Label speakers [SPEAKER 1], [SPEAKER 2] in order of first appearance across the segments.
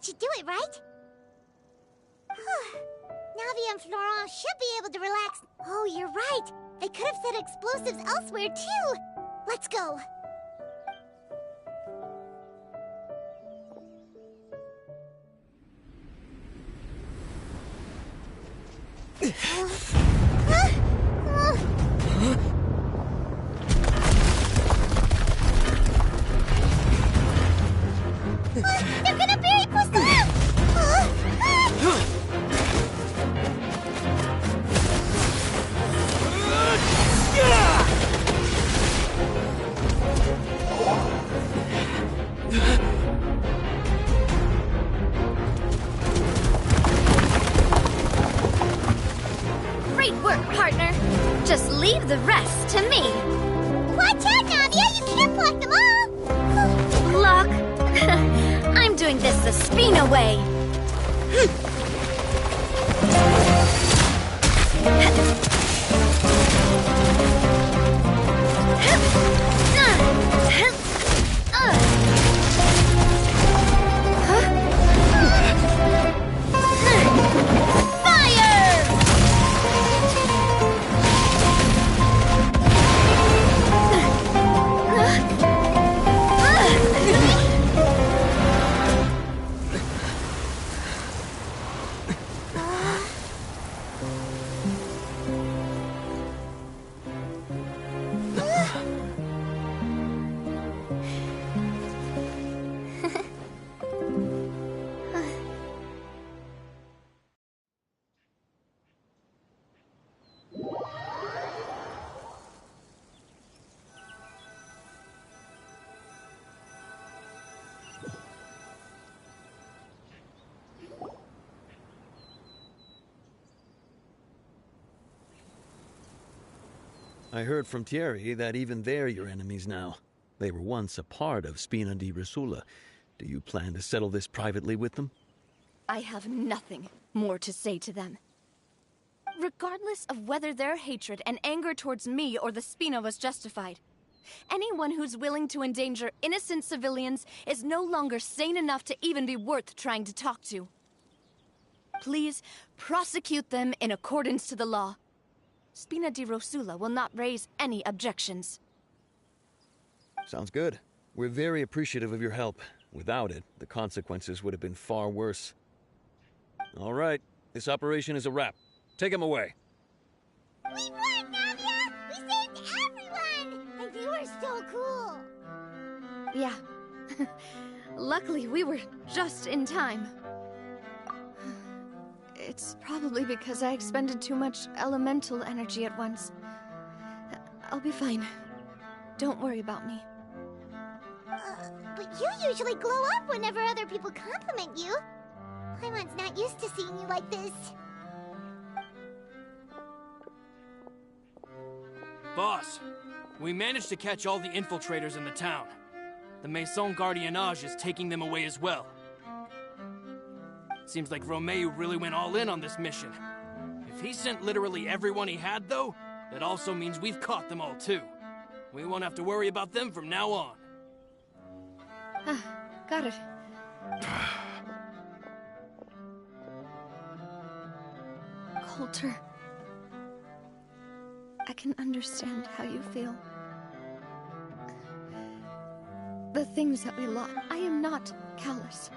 [SPEAKER 1] That should do it, right? Navi and Florent should be able to relax. Oh, you're right. They could have set explosives elsewhere, too. Let's go. They're gonna bury Poisson!
[SPEAKER 2] Great work, partner. Just leave the rest to me.
[SPEAKER 1] Watch out, Navia! You can't block them all!
[SPEAKER 2] Block? I'm doing this the Spina way.
[SPEAKER 3] I heard from Thierry that even they're your enemies now. They were once a part of Spina di Rosula. Do you plan to settle this privately with them?
[SPEAKER 2] I have nothing more to say to them. Regardless of whether their hatred and anger towards me or the Spina was justified, anyone who's willing to endanger innocent civilians is no longer sane enough to even be worth trying to talk to. Please prosecute them in accordance to the law. Spina di Rosula will not raise any objections.
[SPEAKER 3] Sounds good. We're very appreciative of your help. Without it, the consequences would have been far worse. All right, this operation is a wrap. Take him away.
[SPEAKER 1] We won, Navia! We saved everyone! And you were so cool!
[SPEAKER 2] Yeah. Luckily, we were just in time. It's probably because I expended too much elemental energy at once. I'll be fine. Don't worry about me.
[SPEAKER 1] But you usually glow up whenever other people compliment you. Paimon's not used to seeing you like this.
[SPEAKER 4] Boss, we managed to catch all the infiltrators in the town. The Maison Gardiennage is taking them away as well. Seems like Romeu really went all in on this mission. If he sent literally everyone he had, though, that also means we've caught them all, too. We won't have to worry about them from now on.
[SPEAKER 2] Got it. Coulter. I can understand how you feel. The things that we lost. I am not callous.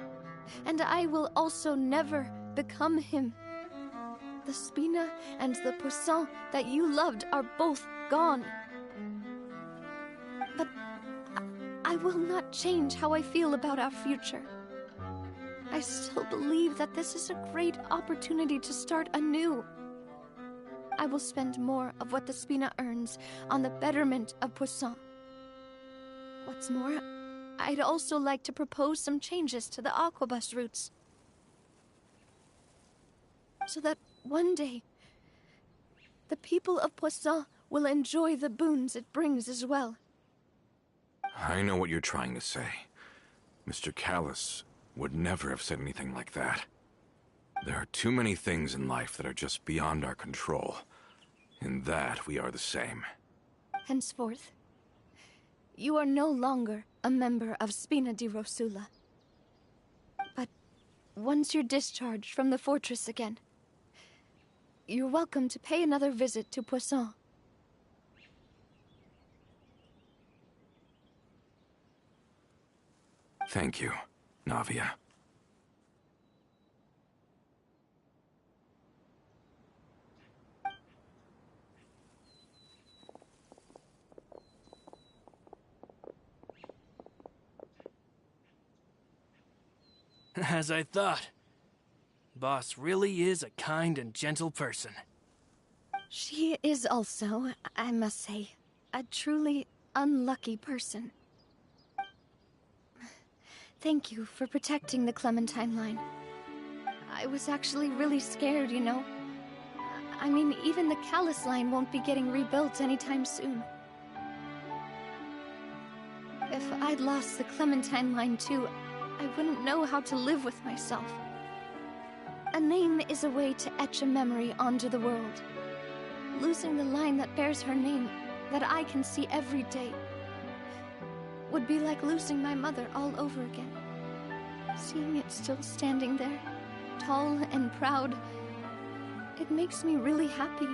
[SPEAKER 2] And I will also never become him. The Spina and the Poisson that you loved are both gone. But I will not change how I feel about our future. I still believe that this is a great opportunity to start anew. I will spend more of what the Spina earns on the betterment of Poisson. What's more, I'd also like to propose some changes to the Aquabus routes. So that one day, the people of Poisson will enjoy the boons it brings as well.
[SPEAKER 5] I know what you're trying to say. Mr. Callus would never have said anything like that. There are too many things in life that are just beyond our control. In that, we are the same.
[SPEAKER 2] Henceforth, you are no longer a member of Spina di Rosula. But once you're discharged from the fortress again. You're welcome to pay another visit to Poisson.
[SPEAKER 5] Thank you, Navia.
[SPEAKER 4] As I thought. Boss really is a kind and gentle person.
[SPEAKER 2] She is also, I must say, a truly unlucky person. Thank you for protecting the Clementine line. I was actually really scared, you know. I mean, even the Callus line won't be getting rebuilt anytime soon. If I'd lost the Clementine line too, I wouldn't know how to live with myself. A name is a way to etch a memory onto the world. Losing the line that bears her name, that I can see every day, would be like losing my mother all over again. Seeing it still standing there, tall and proud, it makes me really happy.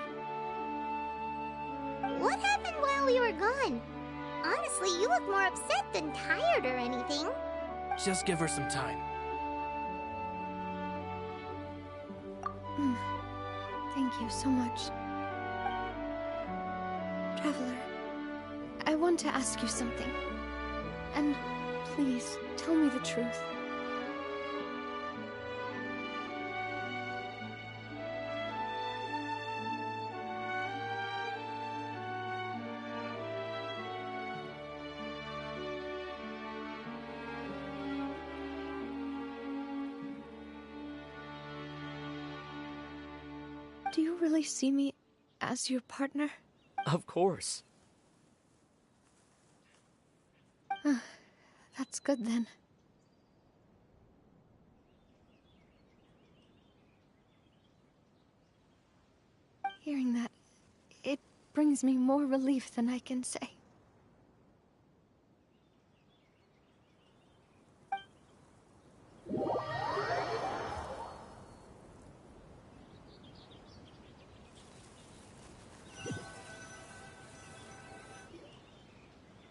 [SPEAKER 1] What happened while we were gone? Honestly, you look more upset than tired or anything.
[SPEAKER 4] Just give her some time.
[SPEAKER 2] Thank you so much. Traveler, I want to ask you something. And please, tell me the truth. Do you really see me as your partner?
[SPEAKER 6] Of course.
[SPEAKER 2] That's good then. Hearing that, it brings me more relief than I can say.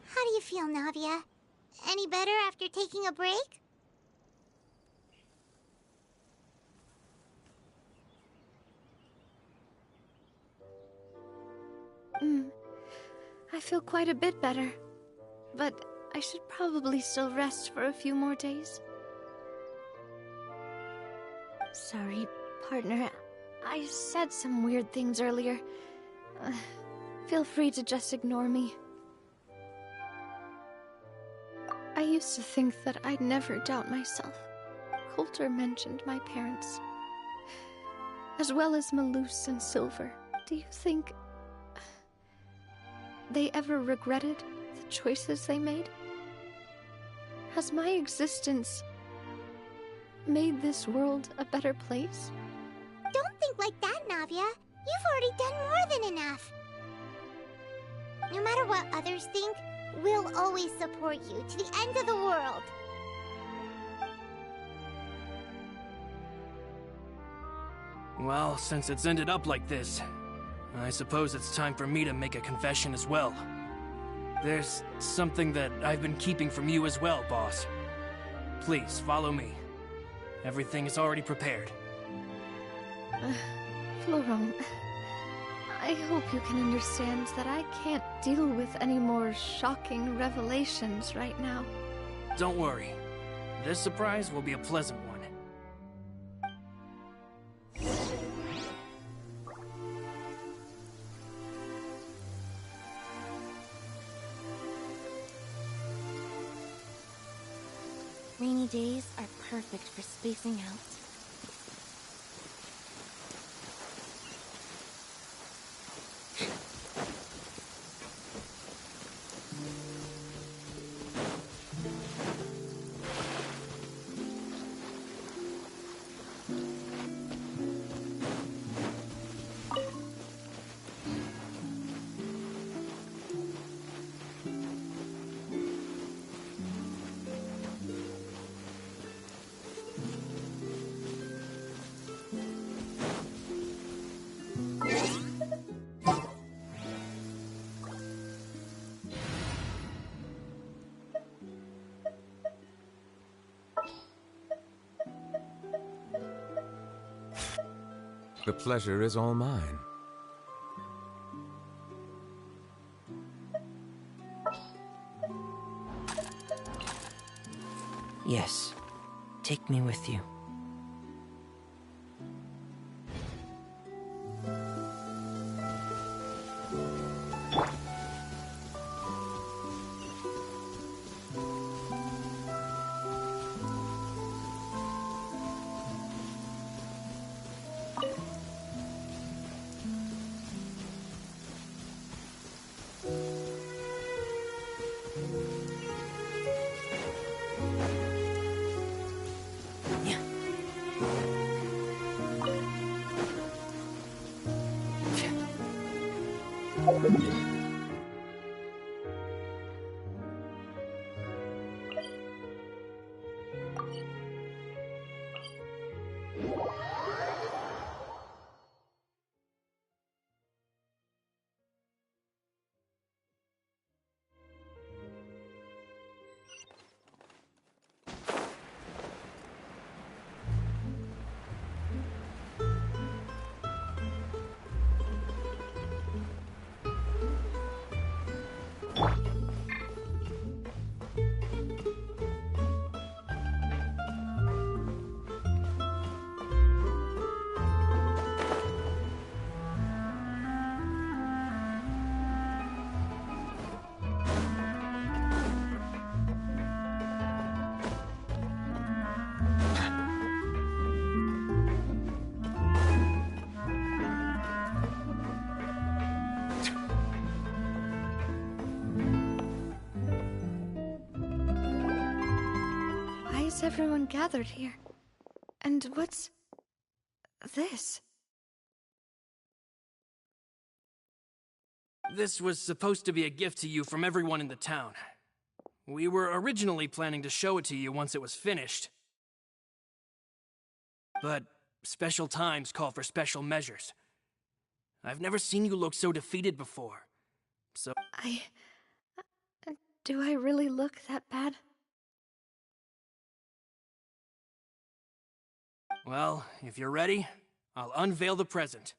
[SPEAKER 1] How do you feel, Navia? Any better after taking a break?
[SPEAKER 2] I feel quite a bit better. But I should probably still rest for a few more days. Sorry, partner. I said some weird things earlier. Feel free to just ignore me. I used to think that I'd never doubt myself. Coulter mentioned my parents, as well as Malus and Silver. Do you think they ever regretted the choices they made? Has my existence made this world a better place?
[SPEAKER 1] Don't think like that, Navia. You've already done more than enough. No matter what others think, we'll always support you to the end of the world.
[SPEAKER 4] Well, since it's ended up like this, I suppose it's time for me to make a confession as well. There's something that I've been keeping from you as well, boss. Please, follow me. Everything is already prepared.
[SPEAKER 2] Florent, I hope you can understand that I can't deal with any more shocking revelations right now.
[SPEAKER 4] Don't worry. This surprise will be a pleasant one.
[SPEAKER 7] Rainy days are perfect for spacing out.
[SPEAKER 6] The pleasure is all mine.
[SPEAKER 8] Yes. Take me with you.
[SPEAKER 2] Why is everyone gathered here? And what's this?
[SPEAKER 4] This was supposed to be a gift to you from everyone in the town. We were originally planning to show it to you once it was finished. But special times call for special measures. I've never seen you look so defeated before. So...
[SPEAKER 2] Do I really look that bad?
[SPEAKER 4] Well, if you're ready, I'll unveil the present.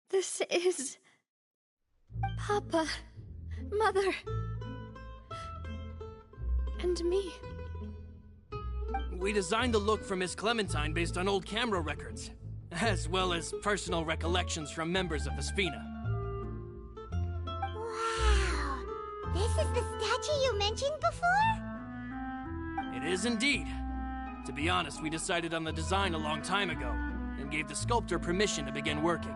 [SPEAKER 2] This is... Papa, Mother, and me.
[SPEAKER 4] We designed the look for Miss Clementine based on old camera records, as well as personal recollections from members of the Spina.
[SPEAKER 1] Wow! This is the statue you mentioned before?
[SPEAKER 4] It is indeed. To be honest, we decided on the design a long time ago, and gave the sculptor permission to begin working.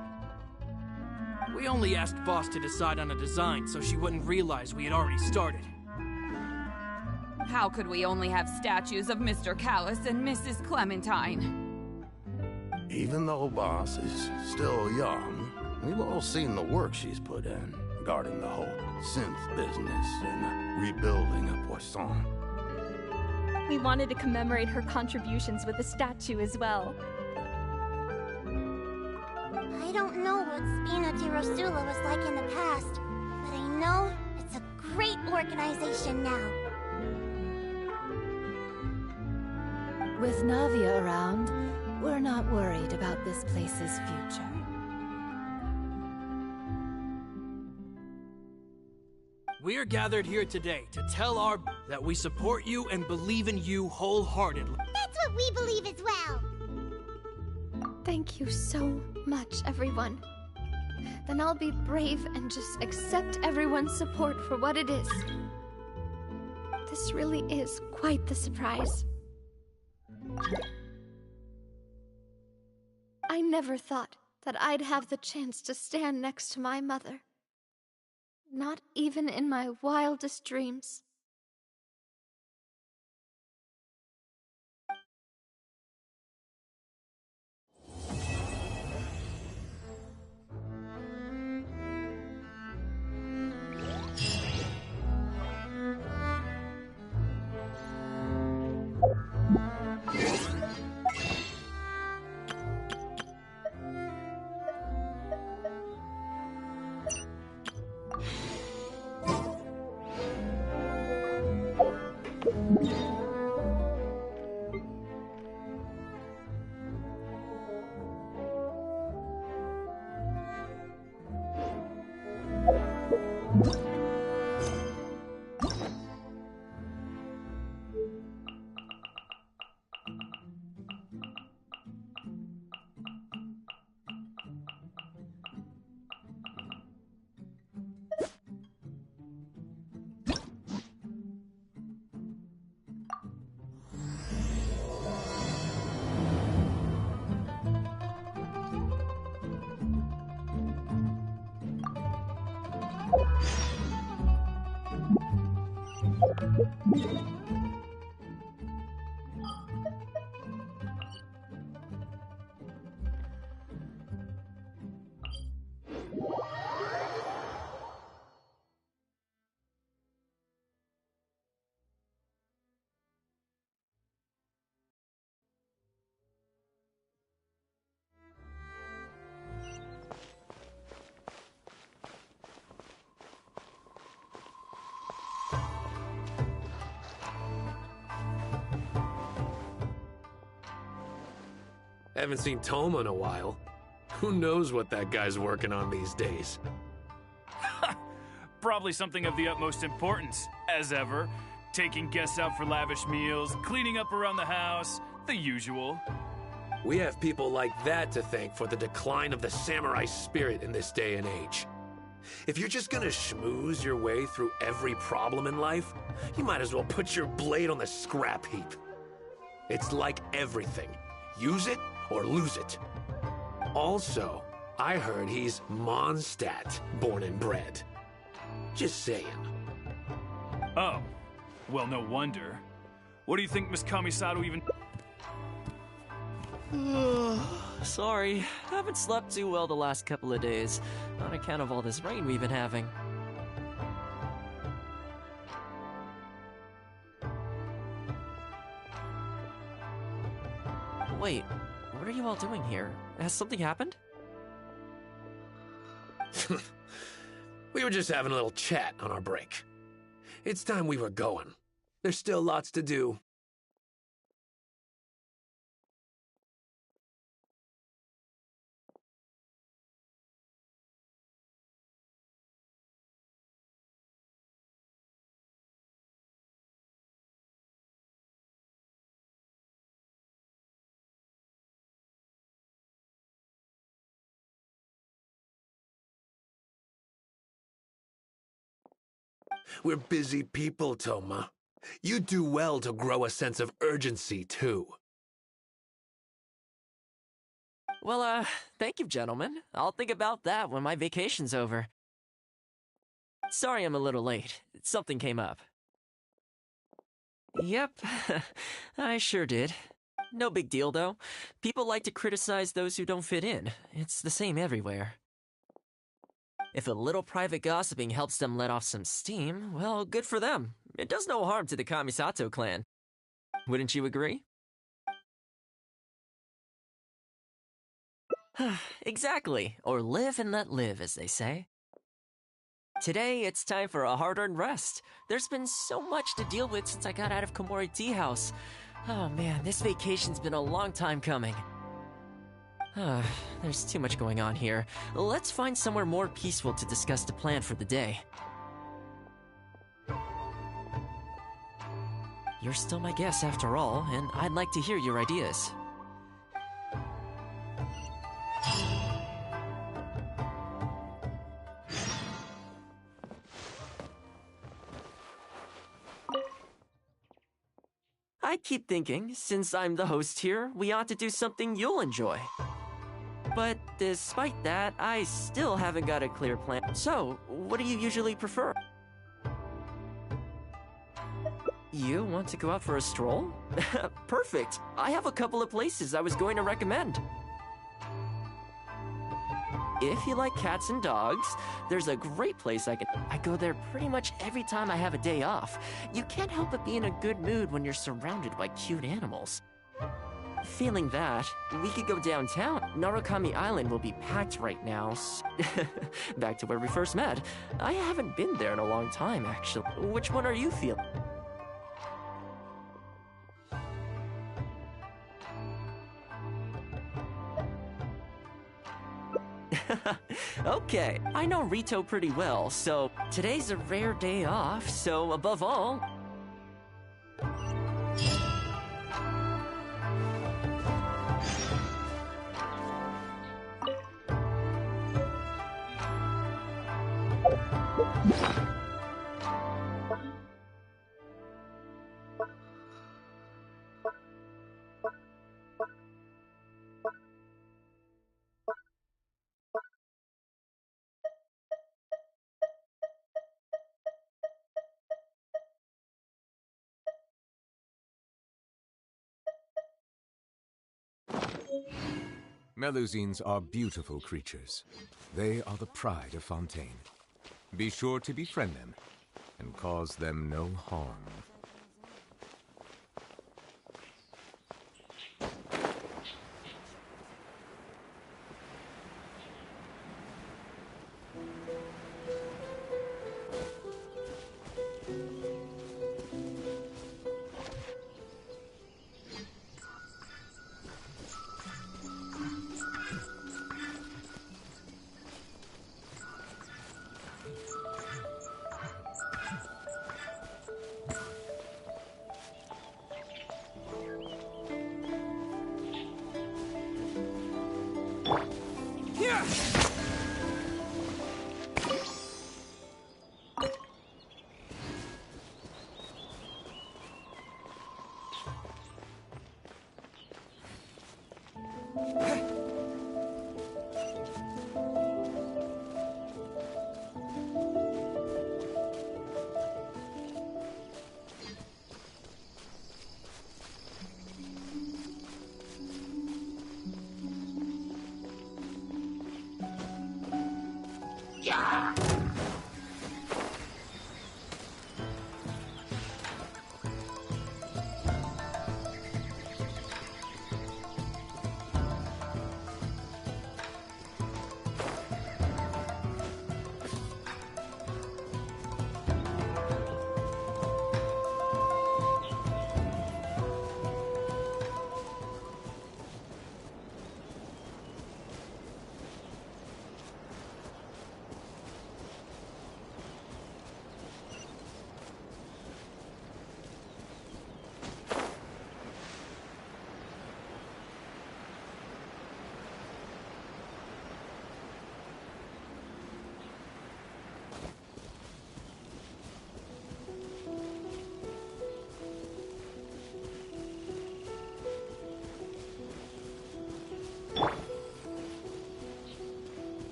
[SPEAKER 4] We only asked Boss to decide on a design so she wouldn't realize we had already started.
[SPEAKER 9] How could we only have statues of Mr. Callis and Mrs. Clementine?
[SPEAKER 10] Even though Boss is still young, we've all seen the work she's put in regarding the whole synth business and rebuilding of Poisson.
[SPEAKER 11] We wanted to commemorate her contributions with a statue as well.
[SPEAKER 1] I don't know what Spina di Rosula was like in the past, but I know it's a great organization now.
[SPEAKER 12] With Navia around, we're not worried about this place's future.
[SPEAKER 4] We are gathered here today to tell that we support you and believe in you wholeheartedly.
[SPEAKER 1] That's what we believe as well!
[SPEAKER 2] Thank you so much, everyone. Then I'll be brave and just accept everyone's support for what it is. This really is quite the surprise. I never thought that I'd have the chance to stand next to my mother. Not even in my wildest dreams.
[SPEAKER 6] Haven't seen Toma in a while. Who knows what that guy's working on these days?
[SPEAKER 13] Probably something of the utmost importance, as ever. Taking guests out for lavish meals, cleaning up around the house, the usual.
[SPEAKER 6] We have people like that to thank for the decline of the samurai spirit in this day and age. If you're just gonna schmooze your way through every problem in life, you might as well put your blade on the scrap heap. It's like everything. Use it or lose it. Also, I heard he's Mondstadt, born and bred. Just saying.
[SPEAKER 13] Oh, well, no wonder. What do you think Miss Kamisato even...
[SPEAKER 14] Sorry, haven't slept too well the last couple of days, on account of all this rain we've been having. Wait, what are you all doing here? Has something happened?
[SPEAKER 6] We were just having a little chat on our break. It's time we were going. There's still lots to do. We're busy people, Toma. You do well to grow a sense of urgency, too.
[SPEAKER 14] Well, thank you, gentlemen. I'll think about that when my vacation's over. Sorry I'm a little late. Something came up. Yep, I sure did. No big deal, though. People like to criticize those who don't fit in. It's the same everywhere. If a little private gossiping helps them let off some steam, well, good for them. It does no harm to the Kamisato clan. Wouldn't you agree? Exactly. Or live and let live, as they say. Today, it's time for a hard-earned rest. There's been so much to deal with since I got out of Komori Tea House. Oh man, this vacation's been a long time coming. There's too much going on here. Let's find somewhere more peaceful to discuss the plan for the day. You're still my guest after all, and I'd like to hear your ideas. I keep thinking, since I'm the host here, we ought to do something you'll enjoy. But despite that, I still haven't got a clear plan. So, what do you usually prefer? You want to go out for a stroll? Perfect! I have a couple of places I was going to recommend. If you like cats and dogs, there's a great place I go there pretty much every time I have a day off. You can't help but be in a good mood when you're surrounded by cute animals. Feeling that, we could go downtown. Narukami Island will be packed right now. Back to where we first met. I haven't been there in a long time, actually. Which one are you feeling? Okay, I know Rito pretty well, so today's a rare day off, so above all...
[SPEAKER 15] Melusines are beautiful creatures. They are the pride of Fontaine. Be sure to befriend them and cause them no harm.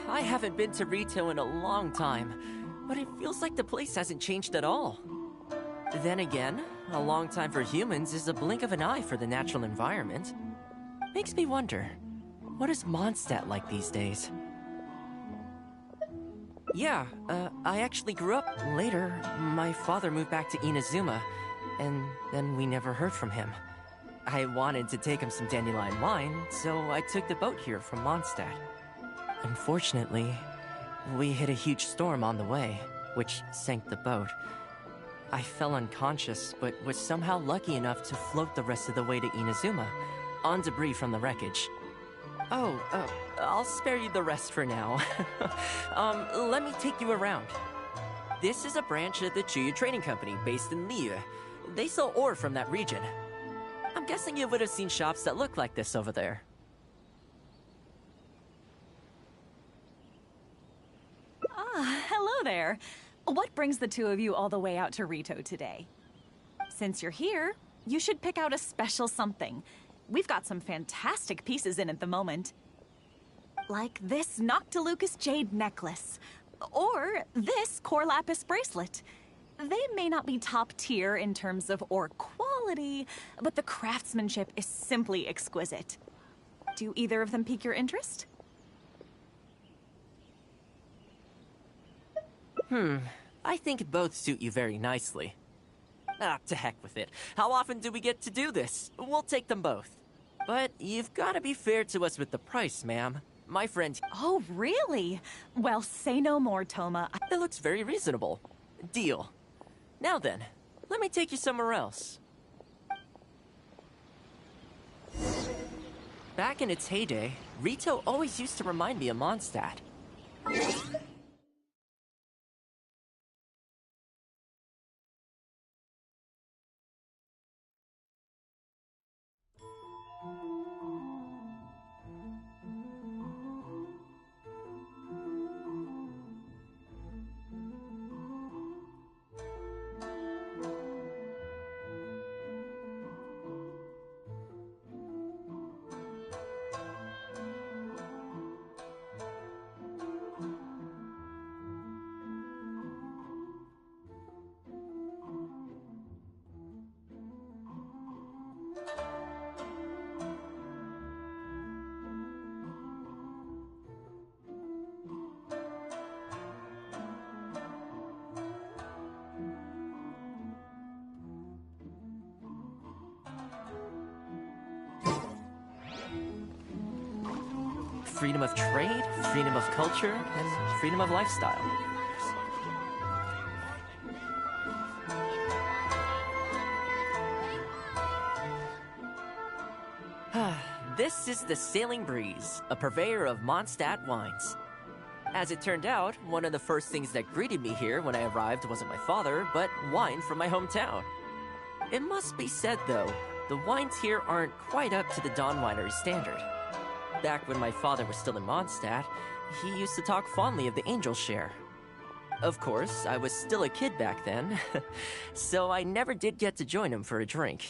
[SPEAKER 14] I haven't been to Rito in a long time, but it feels like the place hasn't changed at all. Then again, a long time for humans is a blink of an eye for the natural environment. Makes me wonder, what is Mondstadt like these days? Yeah, I actually grew up later. My father moved back to Inazuma, and then we never heard from him. I wanted to take him some dandelion wine, so I took the boat here from Mondstadt. Unfortunately, we hit a huge storm on the way, which sank the boat. I fell unconscious, but was somehow lucky enough to float the rest of the way to Inazuma, on debris from the wreckage. I'll spare you the rest for now. Let me take you around. This is a branch of the Chuyu Trading Company based in Liyue. They sell ore from that region. I'm guessing you would have seen shops that look like this over there.
[SPEAKER 16] there. What brings the two of you all the way out to Rito today? Since you're here, you should pick out a special something. We've got some fantastic pieces in at the moment. Like this Noctilucus jade necklace. Or this Core Lapis bracelet. They may not be top tier in terms of ore quality, but the craftsmanship is simply exquisite. Do either of them pique your interest?
[SPEAKER 14] I think both suit you very nicely. Ah, to heck with it. How often do we get to do this? We'll take them both. But you've got to be fair to us with the price, ma'am. My friend...
[SPEAKER 16] Oh, really? Well, say no more, Toma.
[SPEAKER 14] It looks very reasonable. Deal. Now then, let me take you somewhere else. Back in its heyday, Rito always used to remind me of Mondstadt. Freedom of trade, freedom of culture, and freedom of lifestyle. This is the Sailing Breeze, a purveyor of Mondstadt wines. As it turned out, one of the first things that greeted me here when I arrived wasn't my father, but wine from my hometown. It must be said, though, the wines here aren't quite up to the Dawn Winery standard. Back when my father was still in Mondstadt, he used to talk fondly of the Angel Share. Of course, I was still a kid back then, so I never did get to join him for a drink.